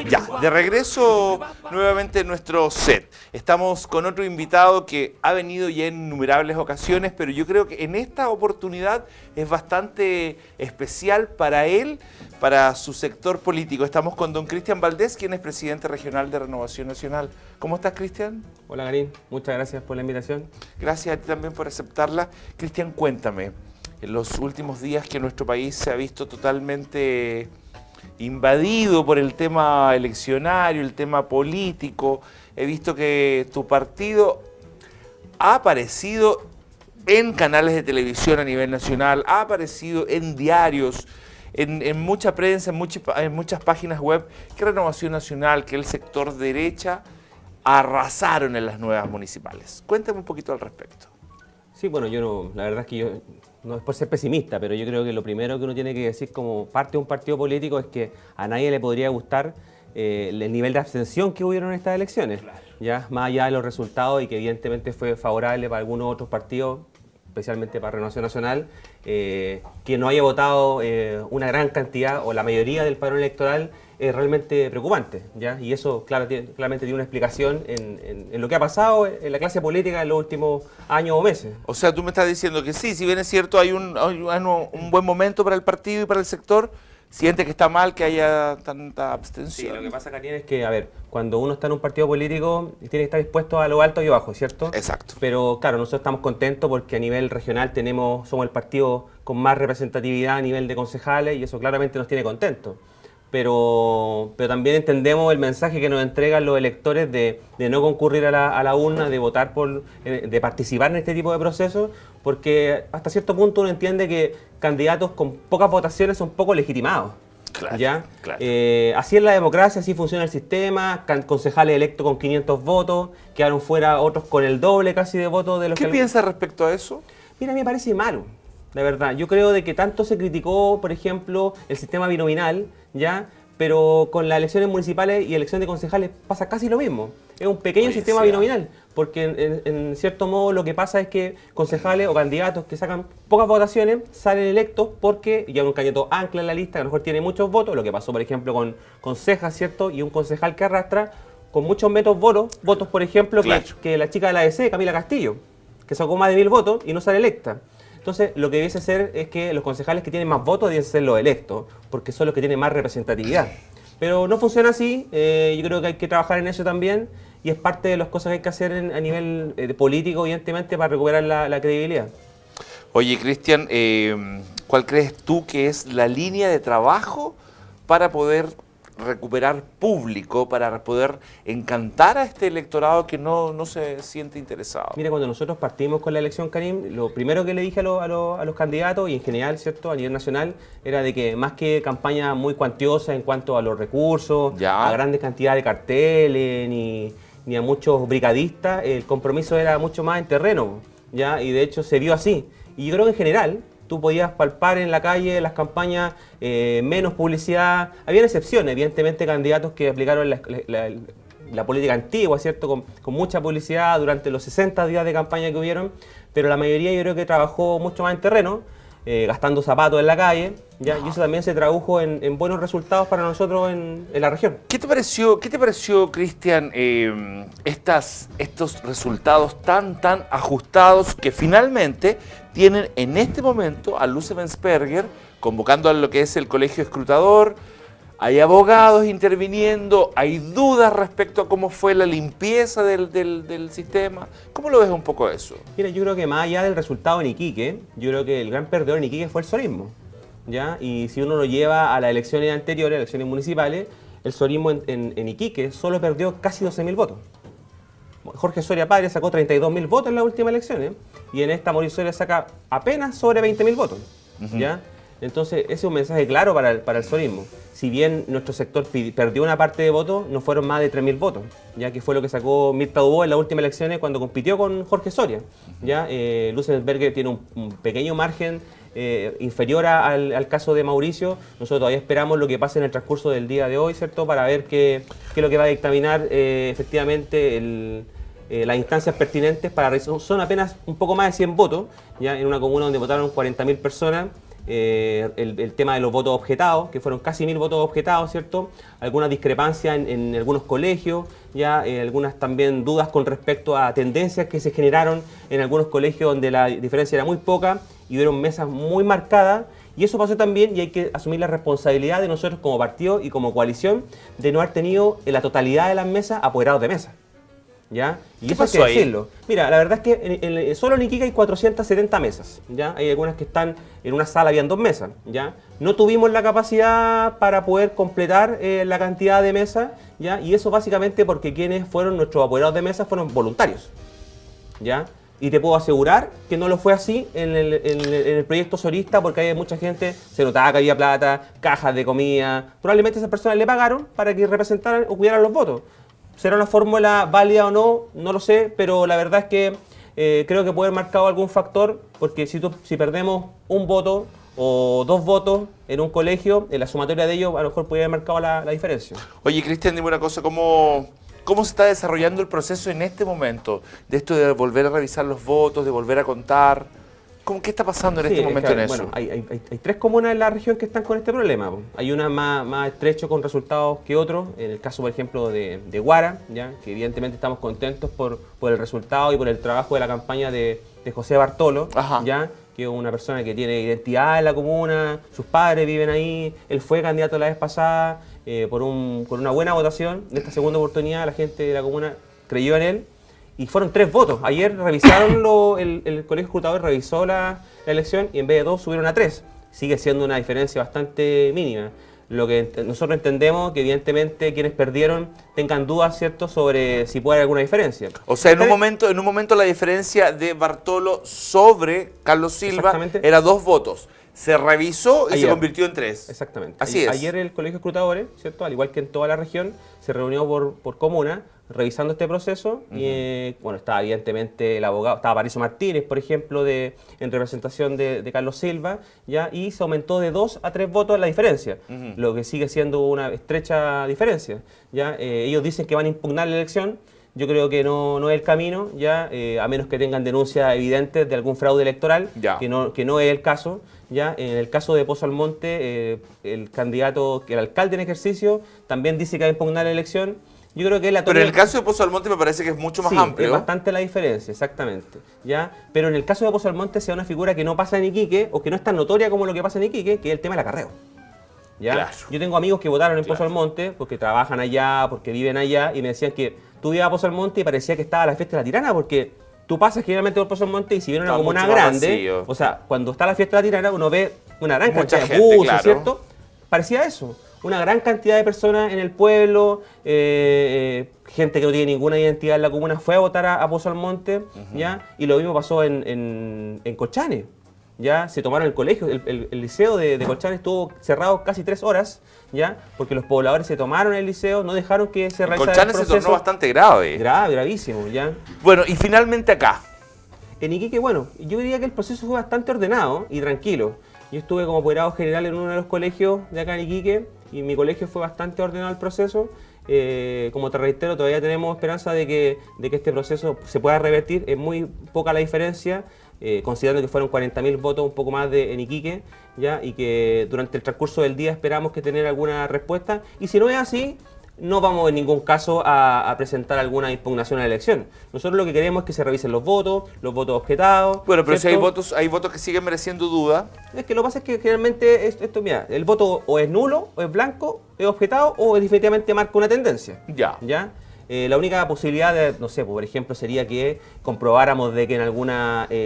Ya, de regreso nuevamente en nuestro set. Estamos con otro invitado que ha venido ya en innumerables ocasiones, pero yo creo que en esta oportunidad es bastante especial para él, para su sector político. Estamos con don Cristian Valdés, quien es presidente regional de Renovación Nacional. ¿Cómo estás, Cristian? Hola, Garín. Muchas gracias por la invitación. Gracias a ti también por aceptarla. Cristian, cuéntame, en los últimos días que nuestro país se ha visto totalmente invadido por el tema eleccionario, el tema político, he visto que tu partido ha aparecido en canales de televisión a nivel nacional, ha aparecido en diarios, en mucha prensa, en muchas páginas web, que Renovación Nacional, que el sector derecha arrasaron en las nuevas municipales. Cuéntame un poquito al respecto. Sí, bueno, la verdad es que yo, no es por ser pesimista, pero yo creo que lo primero que uno tiene que decir como parte de un partido político es que a nadie le podría gustar el nivel de abstención que hubieron en estas elecciones, claro. Ya más allá de los resultados y que evidentemente fue favorable para algunos otros partidos, especialmente para Renovación Nacional, que no haya votado una gran cantidad o la mayoría del padrón electoral es realmente preocupante, ¿ya? Y eso claramente tiene una explicación en lo que ha pasado en la clase política en los últimos años o meses. O sea, tú me estás diciendo que sí, si bien es cierto, hay un buen momento para el partido y para el sector, siente que está mal que haya tanta abstención. Sí, lo que pasa, Karin, es que, a ver, cuando uno está en un partido político, tiene que estar dispuesto a lo alto y bajo, ¿cierto? Exacto. Pero, claro, nosotros estamos contentos porque a nivel regional somos el partido con más representatividad a nivel de concejales y eso claramente nos tiene contentos. Pero también entendemos el mensaje que nos entregan los electores de no concurrir a la urna, de votar de participar en este tipo de procesos, porque hasta cierto punto uno entiende que candidatos con pocas votaciones son poco legitimados. Claro, ¿ya? Claro. Así es la democracia, así funciona el sistema, concejales electos con 500 votos, quedaron fuera otros con el doble casi de votos de los ¿Qué piensas respecto a eso? Mira, a mí me parece malo. La verdad, yo creo de que tanto se criticó, por ejemplo, el sistema binominal, ¿ya? Pero con las elecciones municipales y elecciones de concejales pasa casi lo mismo. Es un pequeño sistema binominal, porque en cierto modo lo que pasa es que concejales o candidatos que sacan pocas votaciones salen electos porque ya un candidato ancla en la lista, que a lo mejor tiene muchos votos, lo que pasó, por ejemplo, con Cejas, ¿cierto? Y un concejal que arrastra con muchos votos, por ejemplo, claro, que la chica de la ADC, Camila Castillo, que sacó más de 1000 votos y no sale electa. Entonces, lo que debiese ser es que los concejales que tienen más votos deben ser los electos, porque son los que tienen más representatividad. Pero no funciona así, yo creo que hay que trabajar en eso también, y es parte de las cosas que hay que hacer a nivel político, evidentemente, para recuperar la credibilidad. Oye, Cristian, ¿cuál crees tú que es la línea de trabajo para poder recuperar público, para poder encantar a este electorado que no se siente interesado? Mira, cuando nosotros partimos con la elección, Karim, lo primero que le dije a los candidatos y en general, ¿cierto?, a nivel nacional, era de que más que campaña muy cuantiosa en cuanto a los recursos, ya, a grandes cantidades de carteles, ni a muchos brigadistas, el compromiso era mucho más en terreno, ¿ya? Y de hecho se vio así. Y yo creo que en general tú podías palpar en la calle las campañas, menos publicidad. Habían excepciones, evidentemente, candidatos que aplicaron la política antigua, ¿cierto? Con mucha publicidad durante los 60 días de campaña que hubieron, pero la mayoría yo creo que trabajó mucho más en terreno, gastando zapatos en la calle, ¿ya? Y eso también se tradujo en buenos resultados para nosotros en la región. ¿Qué te pareció, Cristian, estos resultados tan ajustados que finalmente tienen en este momento a Luce Bensperger convocando a lo que es el colegio escrutador? Hay abogados interviniendo, hay dudas respecto a cómo fue la limpieza del sistema. ¿Cómo lo ves un poco eso? Mira, yo creo que más allá del resultado en Iquique, yo creo que el gran perdedor en Iquique fue el sorismo, ¿ya? Y si uno lo lleva a las elecciones anteriores, elecciones municipales, el sorismo en Iquique solo perdió casi 12.000 votos. Jorge Soria Padre sacó 32.000 votos en las últimas elecciones y en esta Mauricio Soria saca apenas sobre 20.000 votos, ¿ya? Entonces, ese es un mensaje claro para el sorismo. Si bien nuestro sector perdió una parte de votos, no fueron más de 3.000 votos, ya que fue lo que sacó Mirta Dubó en las últimas elecciones cuando compitió con Jorge Soria. ¿Ya? Luce Bensperger tiene un pequeño margen inferior al caso de Mauricio. Nosotros todavía esperamos lo que pase en el transcurso del día de hoy, ¿cierto? Para ver qué es lo que va a dictaminar efectivamente las instancias pertinentes para revisar. Son apenas un poco más de 100 votos, ya en una comuna donde votaron 40.000 personas. El tema de los votos objetados, que fueron casi 1.000 votos objetados, ¿cierto? Algunas discrepancias en algunos colegios, ya algunas también dudas con respecto a tendencias que se generaron en algunos colegios donde la diferencia era muy poca y hubieron mesas muy marcadas. Y eso pasó también, y hay que asumir la responsabilidad de nosotros como partido y como coalición de no haber tenido en la totalidad de las mesas apoderados de mesa. ¿Ya? Y eso hay que decirlo. Mira, la verdad es que solo en Iquique hay 470 mesas, ¿ya? Hay algunas que están en una sala, habían 2 mesas, ¿ya? No tuvimos la capacidad para poder completar la cantidad de mesas, ¿ya? Y eso básicamente porque quienes fueron nuestros apoderados de mesa fueron voluntarios, ¿ya? Y te puedo asegurar que no lo fue así en el proyecto Sorista, porque hay mucha gente, se notaba que había plata, cajas de comida. Probablemente esas personas le pagaron para que representaran o cuidaran los votos. ¿Será una fórmula válida o no? No lo sé, pero la verdad es que creo que puede haber marcado algún factor, porque si perdemos un voto o 2 votos en un colegio, en la sumatoria de ellos a lo mejor podría haber marcado la diferencia. Oye, Cristian, dime una cosa, ¿cómo se está desarrollando el proceso en este momento? De esto de volver a revisar los votos, de volver a contar. ¿Qué está pasando en este momento en eso? Bueno, hay 3 comunas en la región que están con este problema. Hay una más estrecho con resultados que otros. En el caso, por ejemplo, de Huara, ¿ya? Que evidentemente estamos contentos por el resultado y por el trabajo de la campaña de José Bartolo, ¿ya? Que es una persona que tiene identidad en la comuna, sus padres viven ahí, él fue candidato la vez pasada por una buena votación. En esta segunda oportunidad la gente de la comuna creyó en él. Y fueron 3 votos. Ayer revisaron, el colegio escrutador revisó la elección y en vez de 2 subieron a 3. Sigue siendo una diferencia bastante mínima. Lo que nosotros entendemos que evidentemente quienes perdieron tengan dudas, ¿cierto?, sobre si puede haber alguna diferencia. O sea, en un momento la diferencia de Bartolo sobre Carlos Silva era 2 votos. Se revisó y se convirtió en 3. Exactamente. Así es. Ayer el colegio escrutadores, ¿cierto?, al igual que en toda la región, se reunió por comuna revisando este proceso. Y bueno, estaba evidentemente el abogado, estaba Patricio Martínez, por ejemplo, en representación de Carlos Silva, ¿ya? Y se aumentó de 2 a 3 votos la diferencia, lo que sigue siendo una estrecha diferencia, ¿ya? Ellos dicen que van a impugnar la elección. Yo creo que no es el camino, ya, a menos que tengan denuncias evidentes de algún fraude electoral, que no es el caso. Ya, en el caso de Pozo Almonte, el candidato, el alcalde en ejercicio, también dice que va a impugnar la elección. Yo creo que pero en el caso de Pozo Almonte me parece que es mucho más amplio. Es bastante la diferencia, exactamente. ¿Ya? Pero en el caso de Pozo Almonte sea una figura que no pasa en Iquique o que no es tan notoria como lo que pasa en Iquique, que es el tema del acarreo. ¿Ya? Claro. Yo tengo amigos que votaron en Pozo Almonte porque trabajan allá, porque viven allá, y me decían que tú ibas a Pozo Almonte y parecía que estaba la fiesta de la Tirana, porque tú pasas generalmente por Pozo Almonte y si viene una comuna grande, o sea, cuando está la fiesta de la Tirana uno ve una gran cantidad de buses, ¿cierto? Parecía eso. Una gran cantidad de personas en el pueblo, gente que no tiene ninguna identidad en la comuna fue a votar a Pozo Almonte, ¿ya? Y lo mismo pasó en Colchane, ¿ya? Se tomaron el colegio, el liceo de Colchane estuvo cerrado casi 3 horas, ¿ya? Porque los pobladores se tomaron el liceo, no dejaron que se realizara el proceso. Colchane se tornó bastante grave. Gravísimo, ¿ya? Bueno, y finalmente acá. En Iquique, bueno, yo diría que el proceso fue bastante ordenado y tranquilo. Yo estuve como apoderado general en uno de los colegios de acá en Iquique y mi colegio fue bastante ordenado el proceso. Como te reitero, todavía tenemos esperanza de que este proceso se pueda revertir. Es muy poca la diferencia, considerando que fueron 40.000 votos, un poco más en Iquique, ¿ya? Y que durante el transcurso del día esperamos que tener alguna respuesta. Y si no es así, no vamos en ningún caso a presentar alguna impugnación a la elección. Nosotros lo que queremos es que se revisen los votos objetados. Bueno, pero ¿cierto? Si hay votos que siguen mereciendo duda. Es que lo que pasa es que generalmente esto, mira, el voto o es nulo, o es blanco, es objetado, o definitivamente marca una tendencia. ¿Ya? La única posibilidad de, no sé, por ejemplo, sería que comprobáramos de que en algún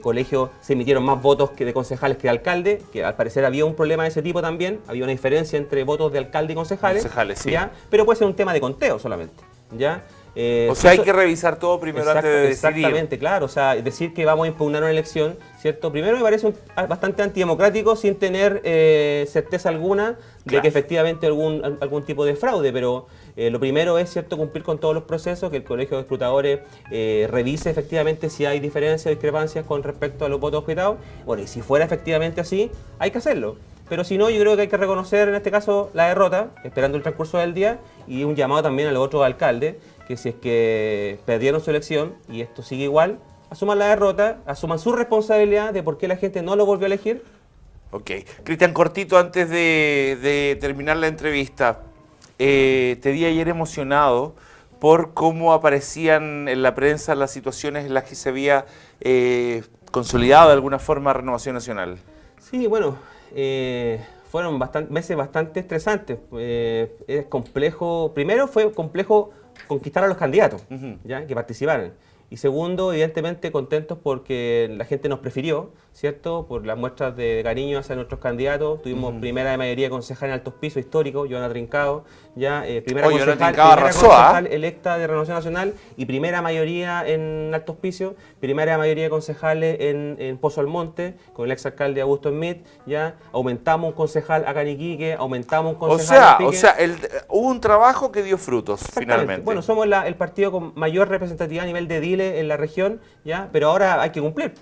colegio se emitieron más votos que de concejales que de alcalde, que al parecer había un problema de ese tipo también, había una diferencia entre votos de alcalde y concejales. Sí. ¿Ya? Pero puede ser un tema de conteo solamente, ¿ya? O sea, hay que revisar todo primero antes de decidir. Exactamente, claro. O sea, decir que vamos a impugnar una elección, ¿cierto? Primero me parece bastante antidemocrático sin tener certeza alguna de que efectivamente algún tipo de fraude, pero Lo primero es, ¿cierto?, cumplir con todos los procesos, que el Colegio de Escrutadores revise efectivamente si hay diferencias o discrepancias con respecto a los votos objetados. Bueno, y si fuera efectivamente así, hay que hacerlo. Pero si no, yo creo que hay que reconocer en este caso la derrota, esperando el transcurso del día, y un llamado también a los otros alcaldes, que si es que perdieron su elección y esto sigue igual, asuman la derrota, asuman su responsabilidad de por qué la gente no lo volvió a elegir. Ok. Cristian, cortito, antes de terminar la entrevista, te vi ayer emocionado por cómo aparecían en la prensa las situaciones en las que se había consolidado de alguna forma Renovación Nacional. Sí, bueno, fueron meses bastante estresantes. Es complejo, primero fue complejo conquistar a los candidatos, ¿ya?, que participaran. Y segundo, evidentemente contentos porque la gente nos prefirió, ¿cierto?, por las muestras de cariño hacia nuestros candidatos. Tuvimos primera de mayoría concejal en Altos Pisos histórico, Joana Trincado, ya primera concejal electa de Renovación Nacional y primera mayoría en Altos Pisos, primera mayoría de concejales en Pozo Almonte, con el exalcalde Augusto Smith, ya aumentamos un concejal acá en Iquique, aumentamos un concejal en Pique. Hubo un trabajo que dio frutos finalmente. Bueno, somos el partido con mayor representatividad a nivel de edile en la región, ya, pero ahora hay que cumplir.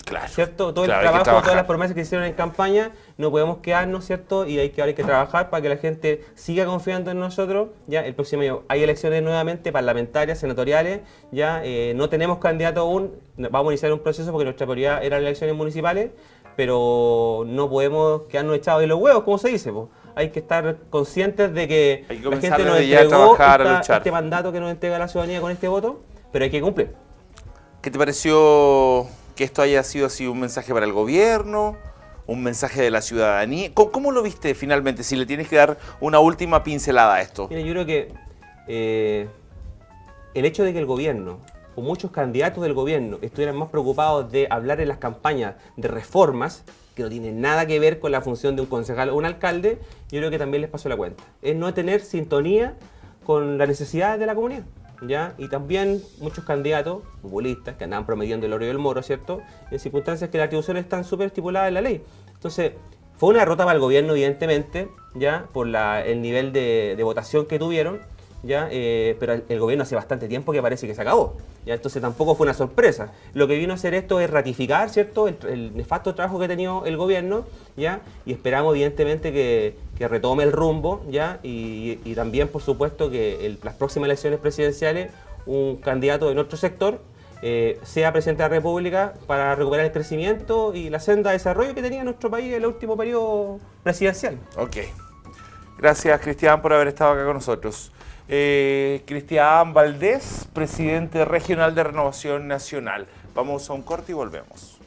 Claro. ¿Cierto? Todo el trabajo, todas las promesas que hicieron en campaña, no podemos quedarnos, ¿cierto? Y ahora hay que trabajar para que la gente siga confiando en nosotros. Ya el próximo año hay elecciones nuevamente parlamentarias, senatoriales. Ya no tenemos candidato aún. Vamos a iniciar un proceso porque nuestra prioridad eran las elecciones municipales, pero no podemos quedarnos echados de los huevos, como se dice. Hay que estar conscientes de que la gente nos entregó este mandato que nos entrega la ciudadanía con este voto, pero hay que cumplir. ¿Qué te pareció que esto haya sido así un mensaje para el gobierno, un mensaje de la ciudadanía? ¿Cómo lo viste finalmente, si le tienes que dar una última pincelada a esto? Mira, yo creo que el hecho de que el gobierno, o muchos candidatos del gobierno, estuvieran más preocupados de hablar en las campañas de reformas, que no tienen nada que ver con la función de un concejal o un alcalde, yo creo que también les pasó la cuenta. Es no tener sintonía con las necesidades de la comunidad. ¿Ya? Y también muchos candidatos populistas que andaban prometiendo el oro y el moro, ¿cierto?, en circunstancias que las atribuciones están súper estipuladas en la ley. Entonces, fue una derrota para el gobierno, evidentemente, ¿ya?, por el nivel de votación que tuvieron, ¿ya? Pero el gobierno hace bastante tiempo que parece que se acabó, ¿ya? Entonces tampoco fue una sorpresa. Lo que vino a hacer esto es ratificar, ¿cierto?, el nefasto trabajo que ha tenido el gobierno, ¿ya? Y esperamos evidentemente que retome el rumbo, ¿ya? Y también, por supuesto, que las próximas elecciones presidenciales un candidato de nuestro sector sea presidente de la República para recuperar el crecimiento y la senda de desarrollo que tenía nuestro país en el último periodo presidencial. Ok. Gracias, Cristian, por haber estado acá con nosotros. Cristian Valdés, presidente regional de Renovación Nacional. Vamos a un corte y volvemos.